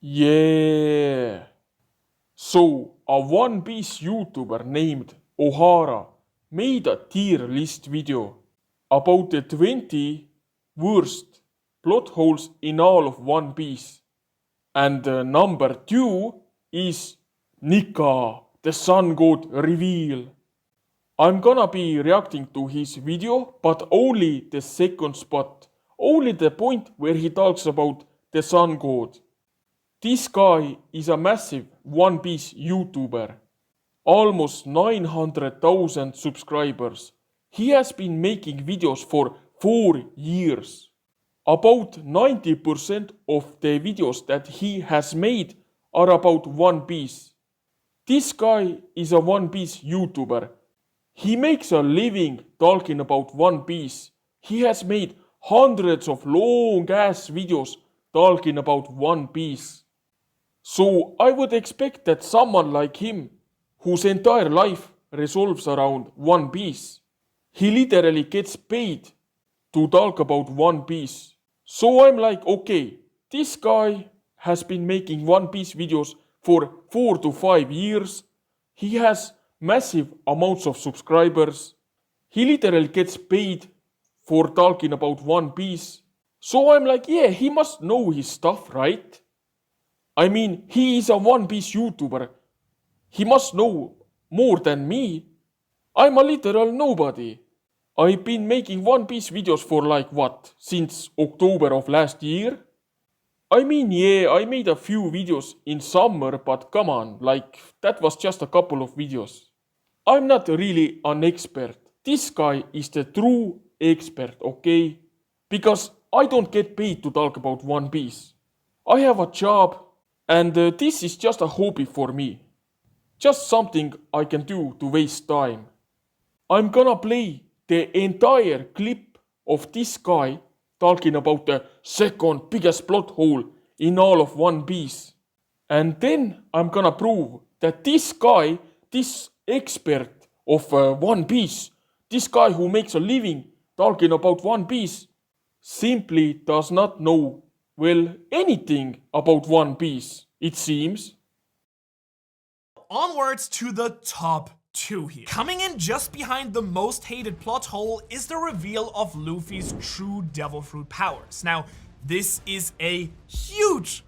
Yeah. So, a One Piece YouTuber named Ohara made a tier list video about the 20 worst plot holes in all of One Piece. And number 2 is Nika, the Sun God reveal. I'm gonna be reacting to his video, but only the second spot. Only the point where he talks about the Sun God. This guy is a massive One Piece YouTuber. Almost 900,000 subscribers. He has been making videos for 4 years. About 90% of the videos that he has made are about One Piece. This guy is a One Piece YouTuber. He makes a living talking about One Piece. He has made hundreds of long ass videos talking about One Piece. So I would expect that someone like him, whose entire life revolves around One Piece, he literally gets paid to talk about One Piece. So I'm like, okay, this guy has been making One Piece videos for 4 to 5 years. He has massive amounts of subscribers. He literally gets paid for talking about One Piece. So I'm like, yeah, he must know his stuff, right? I mean, he is a One Piece YouTuber. He must know more than me. I'm a literal nobody. I've been making One Piece videos for like what, since October of last year? I mean, yeah, I made a few videos in summer, but come on, like, that was just a couple of videos. I'm not really an expert. This guy is the true expert, okay? Because I don't get paid to talk about One Piece. I have a job, and this is just a hobby for me. Just something I can do to waste time. I'm gonna play the entire clip of this guy talking about the second biggest plot hole in all of One Piece. And then I'm gonna prove that this guy, this expert of One Piece, this guy who makes a living talking about One Piece, simply does not know, well, anything about One Piece, it seems. Onwards to the top 2 here. Coming in just behind the most hated plot hole is the reveal of Luffy's true Devil Fruit powers. Now, this is a huge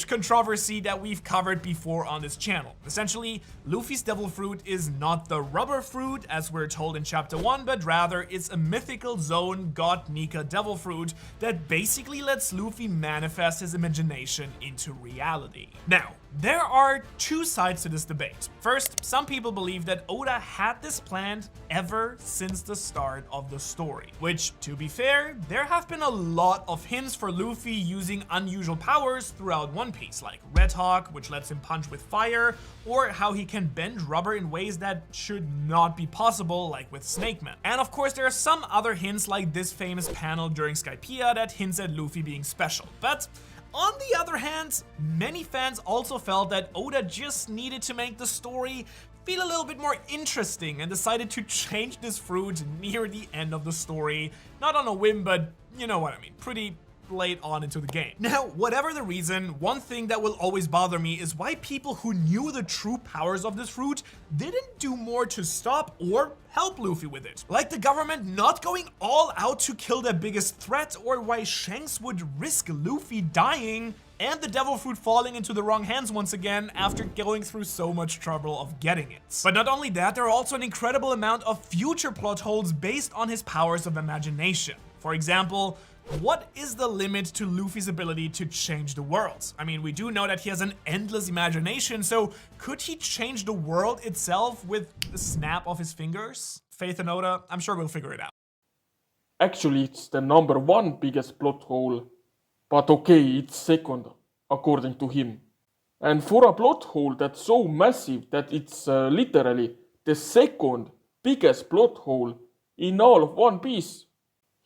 controversy that we've covered before on this channel. Essentially, Luffy's Devil Fruit is not the rubber fruit as we're told in chapter 1, but rather it's a mythical zone god Nika Devil Fruit that basically lets Luffy manifest his imagination into reality. Now, there are 2 sides to this debate. First, some people believe that Oda had this planned ever since the start of the story, which, to be fair, there have been a lot of hints for Luffy using unusual powers throughout One Piece, like Red Hawk, which lets him punch with fire, or how he can bend rubber in ways that should not be possible, like with Snake Man. And of course, there are some other hints like this famous panel during Skypiea that hints at Luffy being special. But on the other hand, many fans also felt that Oda just needed to make the story feel a little bit more interesting and decided to change this fruit near the end of the story. Not on a whim, but you know what I mean, pretty late on into the game. Now, whatever the reason, one thing that will always bother me is why people who knew the true powers of this fruit didn't do more to stop or help Luffy with it. Like the government not going all out to kill their biggest threat, or why Shanks would risk Luffy dying and the Devil Fruit falling into the wrong hands once again after going through so much trouble of getting it. But not only that, there are also an incredible amount of future plot holes based on his powers of imagination. For example, what is the limit to Luffy's ability to change the world? I mean, we do know that he has an endless imagination, so could he change the world itself with the snap of his fingers? Faith and Oda, I'm sure we'll figure it out. Actually, it's the number 1 biggest plot hole. But okay, it's second, according to him. And for a plot hole that's so massive that it's literally the second biggest plot hole in all of One Piece,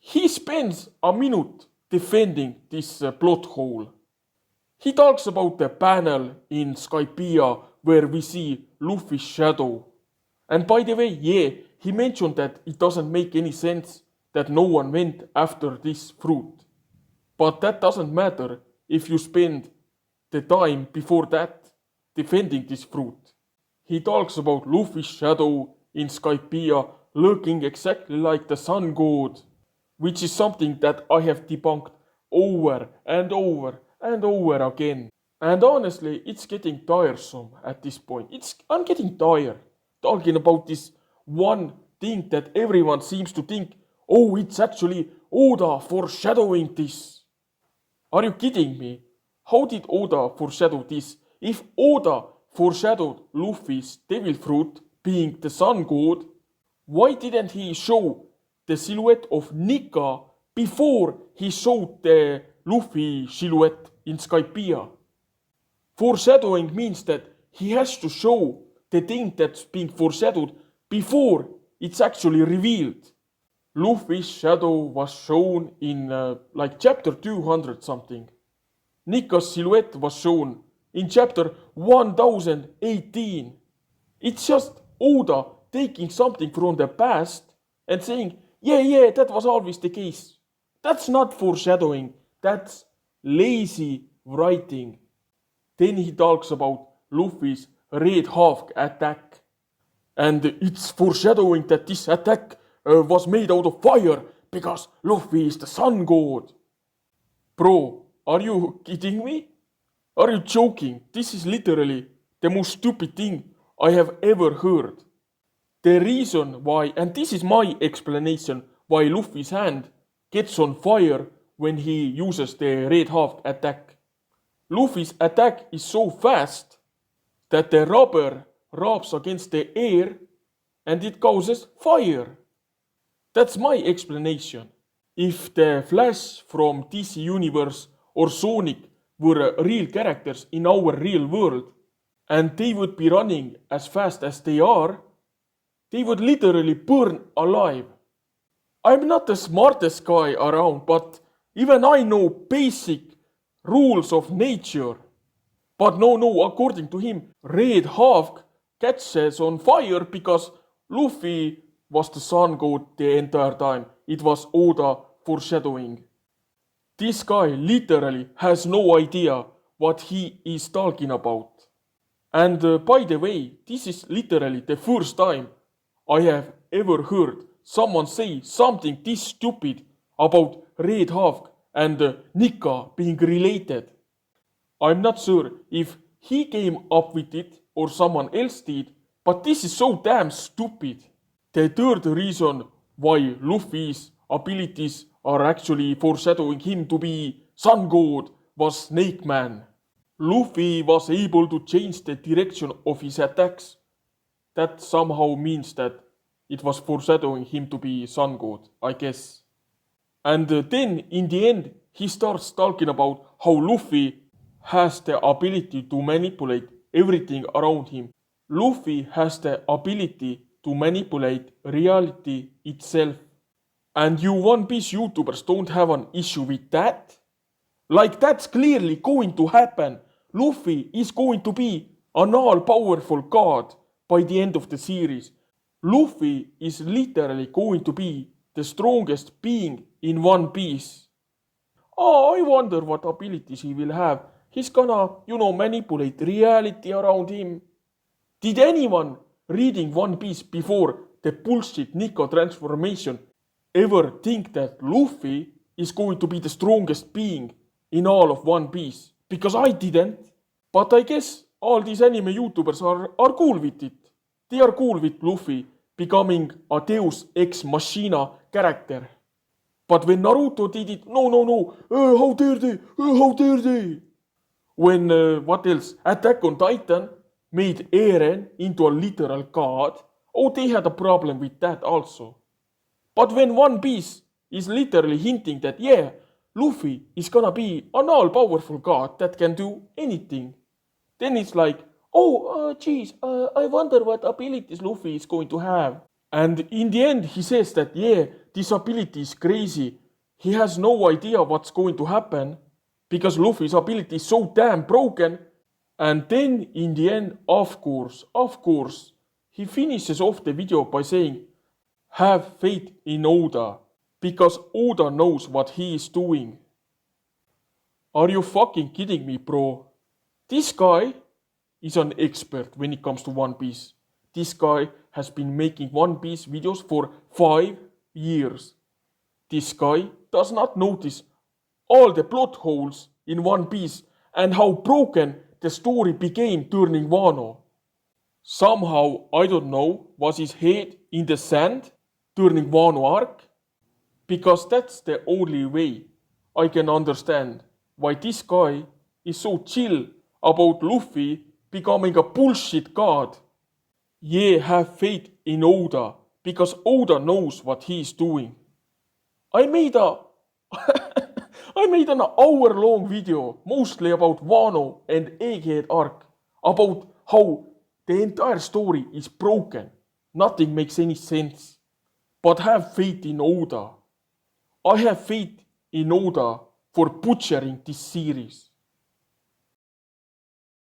he spends a minute defending this plot hole. He talks about the panel in Skypiea where we see Luffy's shadow. And by the way, yeah, he mentioned that it doesn't make any sense that no one went after this fruit. But that doesn't matter if you spend the time before that defending this fruit. He talks about Luffy's shadow in Skypiea looking exactly like the sun god, which is something that I have debunked over and over and over again. And honestly, it's getting tiresome at this point. I'm getting tired talking about this one thing that everyone seems to think, oh, it's actually Oda foreshadowing this. Are you kidding me? How did Oda foreshadow this? If Oda foreshadowed Luffy's devil fruit being the sun god, why didn't he show the silhouette of Nika before he showed the Luffy silhouette in Skypiea? Foreshadowing means that he has to show the thing that's being foreshadowed before it's actually revealed. Luffy's shadow was shown in like chapter 200 something. Nika's silhouette was shown in chapter 1018. It's just Oda taking something from the past and saying, yeah, that was always the case. That's not foreshadowing, that's lazy writing. Then he talks about Luffy's Red Hawk attack. And it's foreshadowing that this attack was made out of fire because Luffy is the sun god. Bro, are you kidding me? Are you joking? This is literally the most stupid thing I have ever heard. The reason why, and this is my explanation, why Luffy's hand gets on fire when he uses the Red Hawk attack. Luffy's attack is so fast that the rubber rubs against the air and it causes fire. That's my explanation. If the Flash from DC Universe or Sonic were real characters in our real world and they would be running as fast as they are, they would literally burn alive. I'm not the smartest guy around, but even I know basic rules of nature. But no, according to him, Red Hawk catches on fire because Luffy was the sun god the entire time. It was Oda foreshadowing. This guy literally has no idea what he is talking about. And by the way, this is literally the first time I have ever heard someone say something this stupid about Red Hawk and Nika being related. I'm not sure if he came up with it or someone else did, but this is so damn stupid. The third reason why Luffy's abilities are actually foreshadowing him to be Sun God was Snake Man. Luffy was able to change the direction of his attacks. That somehow means that it was foreshadowing him to be Sun God, I guess. And then in the end, he starts talking about how Luffy has the ability to manipulate everything around him. Luffy has the ability to manipulate reality itself. And you One Piece YouTubers don't have an issue with that? Like that's clearly going to happen. Luffy is going to be an all-powerful god by the end of the series. Luffy is literally going to be the strongest being in One Piece. Oh, I wonder what abilities he will have. He's gonna, manipulate reality around him. Did anyone reading One Piece before the bullshit Nico transformation ever think that Luffy is going to be the strongest being in all of One Piece? Because I didn't. But I guess all these anime YouTubers are cool with it. They are cool with Luffy becoming a Deus Ex Machina character. But when Naruto did it, no, how dare they? When, what else, Attack on Titan made Eren into a literal god, they had a problem with that also. But when One Piece is literally hinting that, Luffy is gonna be an all-powerful god that can do anything, then it's like, I wonder what abilities Luffy is going to have. And in the end, he says that, this ability is crazy. He has no idea what's going to happen because Luffy's ability is so damn broken. And then in the end, of course, he finishes off the video by saying, have faith in Oda because Oda knows what he is doing. Are you fucking kidding me, bro? This guy is an expert when it comes to One Piece. This guy has been making One Piece videos for 5 years. This guy does not notice all the plot holes in One Piece and how broken the story became during Wano. Somehow, I don't know, was his head in the sand during Wano arc? Because that's the only way I can understand why this guy is so chill about Luffy becoming a bullshit god. Yeah, have faith in Oda, because Oda knows what he's doing. I made a I made an hour-long video mostly about Wano and Egghead arc, about how the entire story is broken. Nothing makes any sense. But have faith in Oda. I have faith in Oda for butchering this series.